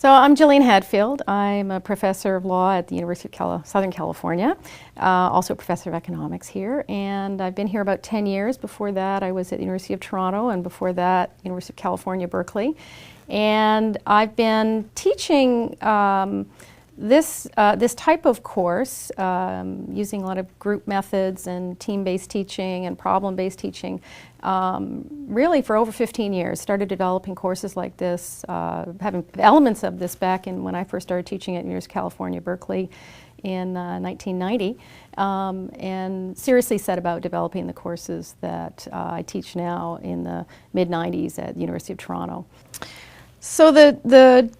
So I'm Gillian Hadfield. I'm a professor of law at the University of Southern California, also a professor of economics here, and I've been here about 10 years. Before that I was at the University of Toronto, and before that University of California, Berkeley. And I've been teaching this type of course using a lot of group methods and team-based teaching and problem-based teaching really for over 15 years. Started developing courses like this, having elements of this back in when I first started teaching at University of California, Berkeley in 1990, and seriously set about developing the courses that I teach now in the mid-90s at the University of Toronto. So the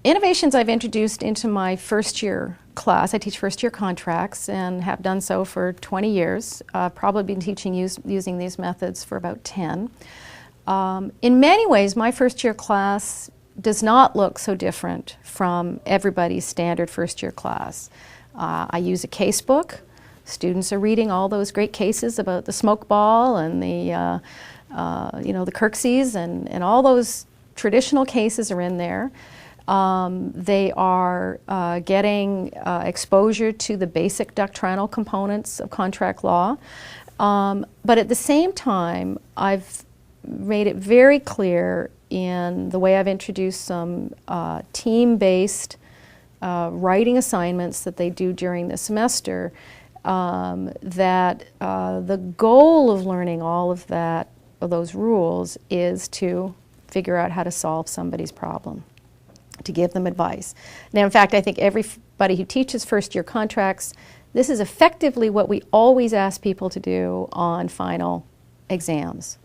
innovations I've introduced into my first year class, I teach first year contracts and have done so for 20 years. I've probably been teaching using these methods for about 10. In many ways, my first year class does not look so different from everybody's standard first year class. I use a case book. Students are reading all those great cases about the smoke ball and the Kirkseys and all those traditional cases are in there. They are getting exposure to the basic doctrinal components of contract law. But at the same time, I've made it very clear in the way I've introduced some team-based writing assignments that they do during the semester that the goal of learning all of those rules is to figure out how to solve somebody's problem, to give them advice. Now, in fact, I think everybody who teaches first-year contracts, this is effectively what we always ask people to do on final exams.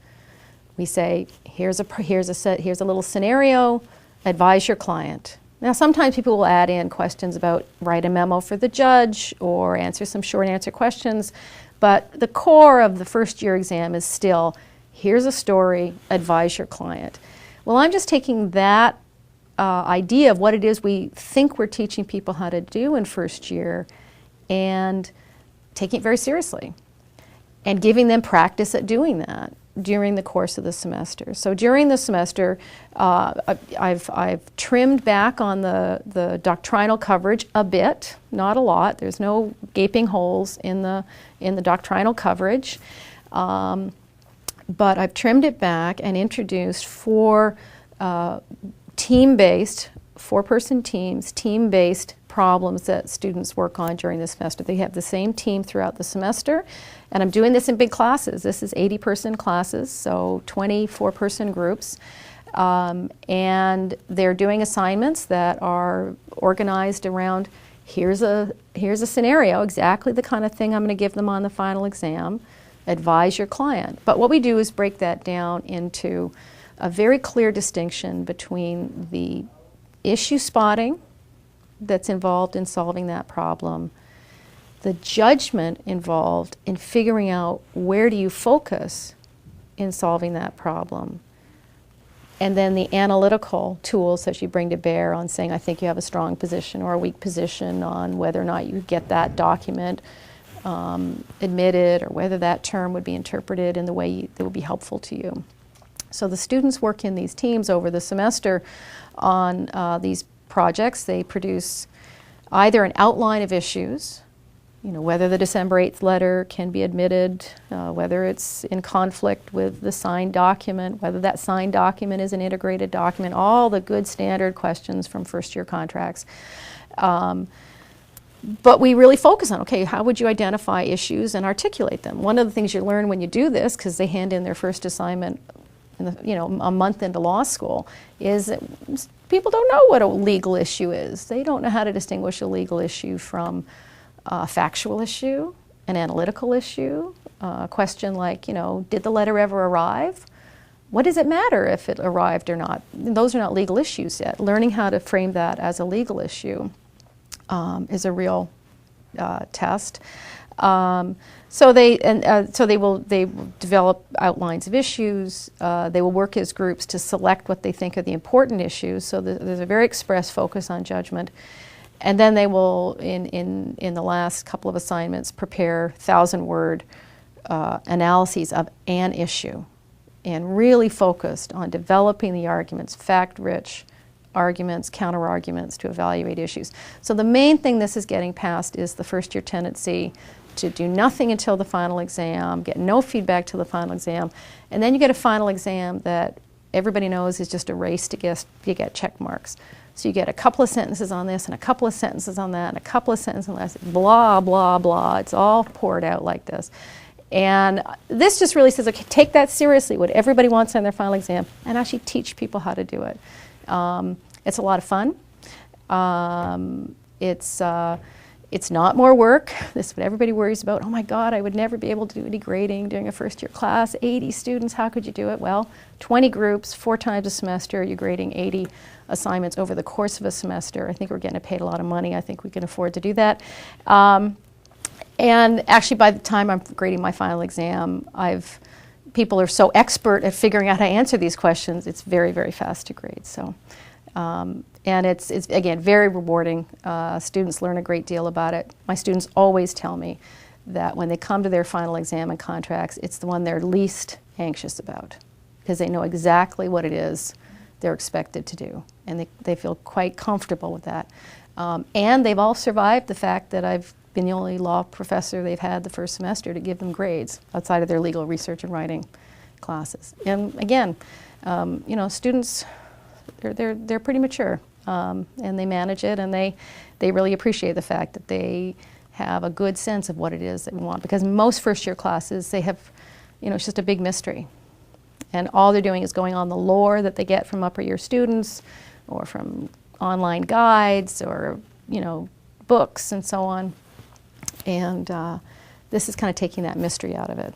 We say, here's a little scenario, advise your client. Now, sometimes people will add in questions about write a memo for the judge or answer some short answer questions, but the core of the first-year exam is still, here's a story, advise your client. Well, I'm just taking that idea of what it is we think we're teaching people how to do in first year and taking it very seriously and giving them practice at doing that during the course of the semester. So during the semester, I've trimmed back on the doctrinal coverage a bit, not a lot. There's no gaping holes in the doctrinal coverage. But I've trimmed it back and introduced four team-based, four-person teams, team-based problems that students work on during the semester. They have the same team throughout the semester, and I'm doing this in big classes. This is 80-person classes, so 24-person groups, and they're doing assignments that are organized around here's a scenario, exactly the kind of thing I'm going to give them on the final exam. Advise your client. But what we do is break that down into a very clear distinction between the issue spotting that's involved in solving that problem, the judgment involved in figuring out where do you focus in solving that problem, and then the analytical tools that you bring to bear on saying, I think you have a strong position or a weak position on whether or not you get that document admitted or whether that term would be interpreted in the way that would be helpful to you. So the students work in these teams over the semester on these projects. They produce either an outline of issues, whether the December 8th letter can be admitted, whether it's in conflict with the signed document, whether that signed document is an integrated document, all the good standard questions from first-year contracts. But we really focus on, okay, how would you identify issues and articulate them? One of the things you learn when you do this, because they hand in their first assignment a month into law school, is that people don't know what a legal issue is. They don't know how to distinguish a legal issue from a factual issue, an analytical issue, a question like, did the letter ever arrive? What does it matter if it arrived or not? Those are not legal issues yet. Learning how to frame that as a legal issue is a real test. So they will develop outlines of issues. They will work as groups to select what they think are the important issues. So there's a very express focus on judgment. And then they will, in the last couple of assignments, prepare 1,000-word analyses of an issue, and really focused on developing the arguments, fact-rich, arguments, counter-arguments to evaluate issues. So the main thing this is getting past is the first-year tendency to do nothing until the final exam, get no feedback till the final exam, and then you get a final exam that everybody knows is just a race to get check marks. So you get a couple of sentences on this and a couple of sentences on that and a couple of sentences on that, blah, blah, blah. It's all poured out like this. And this just really says, okay, take that seriously, what everybody wants on their final exam, and actually teach people how to do it. It's a lot of fun. It's not more work. This is what everybody worries about. Oh my God, I would never be able to do any grading during a first-year class. 80 students, how could you do it? Well, 20 groups, 4 times a semester, you're grading 80 assignments over the course of a semester. I think we're getting paid a lot of money. I think we can afford to do that. And actually, by the time I'm grading my final exam, people are so expert at figuring out how to answer these questions, it's very, very fast to grade. So, and it's again, very rewarding. Students learn a great deal about it. My students always tell me that when they come to their final exam and contracts, it's the one they're least anxious about because they know exactly what it is they're expected to do, and they feel quite comfortable with that. And they've all survived the fact that I've been the only law professor they've had the first semester to give them grades outside of their legal research and writing classes. And again, you know, students, they're pretty mature, and they manage it, and they really appreciate the fact that they have a good sense of what it is that we want. Because most first-year classes, they have, you know, it's just a big mystery. And all they're doing is going on the lore that they get from upper year students or from online guides or, you know, books and so on. And this is kind of taking that mystery out of it.